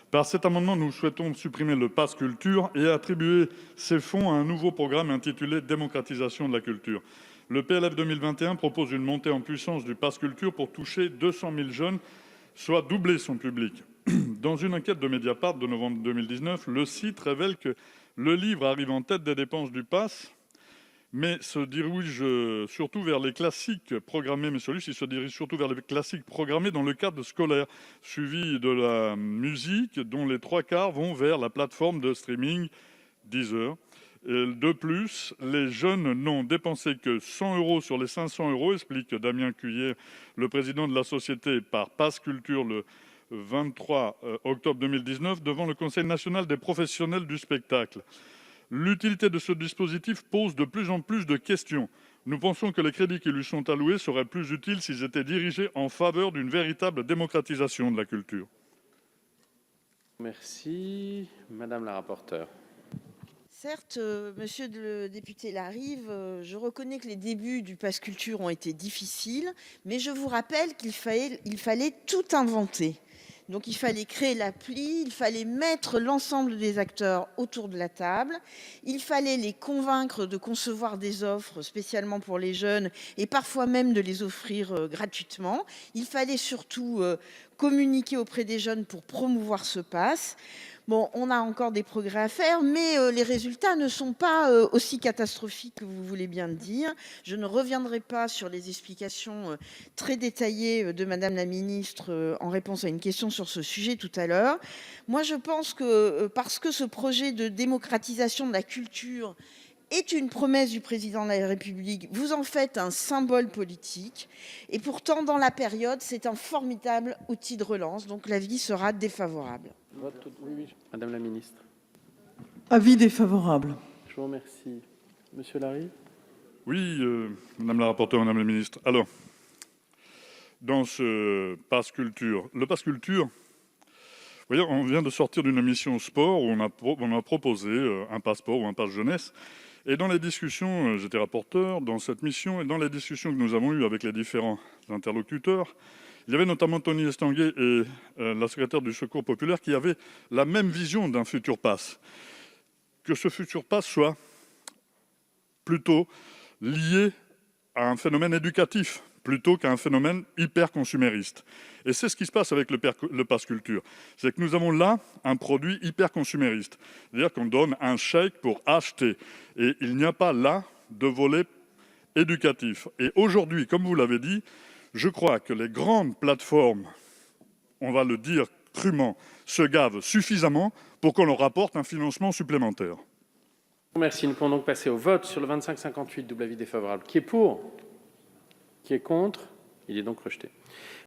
Par cet amendement, nous souhaitons supprimer le pass culture et attribuer ces fonds à un nouveau programme intitulé Démocratisation de la culture. Le PLF 2021 propose une montée en puissance du pass culture pour toucher 200 000 jeunes, soit doubler son public. Dans une enquête de Mediapart de novembre 2019, le site révèle que le livre arrive en tête des dépenses du pass, mais se dirige surtout vers les classiques programmés. Mais celui-ci se dirige surtout vers les classiques programmés dans le cadre scolaire, suivi de la musique, dont les 3/4 vont vers la plateforme de streaming Deezer. De plus, les jeunes n'ont dépensé que 100 € sur les 500 €, explique Damien Cuillet, le président de la société par Pass Culture, le 23 octobre 2019, devant le Conseil national des professionnels du spectacle. L'utilité de ce dispositif pose de plus en plus de questions. Nous pensons que les crédits qui lui sont alloués seraient plus utiles s'ils étaient dirigés en faveur d'une véritable démocratisation de la culture. Merci. Madame la rapporteure. Certes, monsieur le député Larive, je reconnais que les débuts du pass culture ont été difficiles, mais je vous rappelle qu'il fallait tout inventer. Donc il fallait créer l'appli, il fallait mettre l'ensemble des acteurs autour de la table, il fallait les convaincre de concevoir des offres spécialement pour les jeunes et parfois même de les offrir gratuitement. Il fallait surtout communiquer auprès des jeunes pour promouvoir ce pass. Bon, on a encore des progrès à faire, mais les résultats ne sont pas aussi catastrophiques que vous voulez bien le dire. Je ne reviendrai pas sur les explications très détaillées de Madame la ministre en réponse à une question sur ce sujet tout à l'heure. Moi, je pense que parce que ce projet de démocratisation de la culture est une promesse du président de la République, vous en faites un symbole politique. Et pourtant, dans la période, c'est un formidable outil de relance. Donc l'avis sera défavorable. Oui, Madame la ministre. Avis défavorable. Je vous remercie. Monsieur Larive. Oui, madame la rapporteure, madame la ministre. Alors, dans ce pass culture, le pass culture, vous voyez, on vient de sortir d'une mission sport où on a proposé un passeport ou un pass jeunesse. Et dans les discussions, j'étais rapporteur dans cette mission, et dans les discussions que nous avons eues avec les différents interlocuteurs, il y avait notamment Tony Estanguet et la secrétaire du Secours populaire qui avaient la même vision d'un futur pass. Que ce futur pass soit plutôt lié à un phénomène éducatif plutôt qu'à un phénomène hyper consumériste. Et c'est ce qui se passe avec le pass culture. C'est que nous avons là un produit hyper consumériste. C'est-à-dire qu'on donne un chèque pour acheter. Et il n'y a pas là de volet éducatif. Et aujourd'hui, comme vous l'avez dit, je crois que les grandes plateformes, on va le dire crûment, se gavent suffisamment pour qu'on leur apporte un financement supplémentaire. Merci. Nous pouvons donc passer au vote sur le 2558, double avis défavorable. Qui est pour ? Qui est contre ? Il est donc rejeté.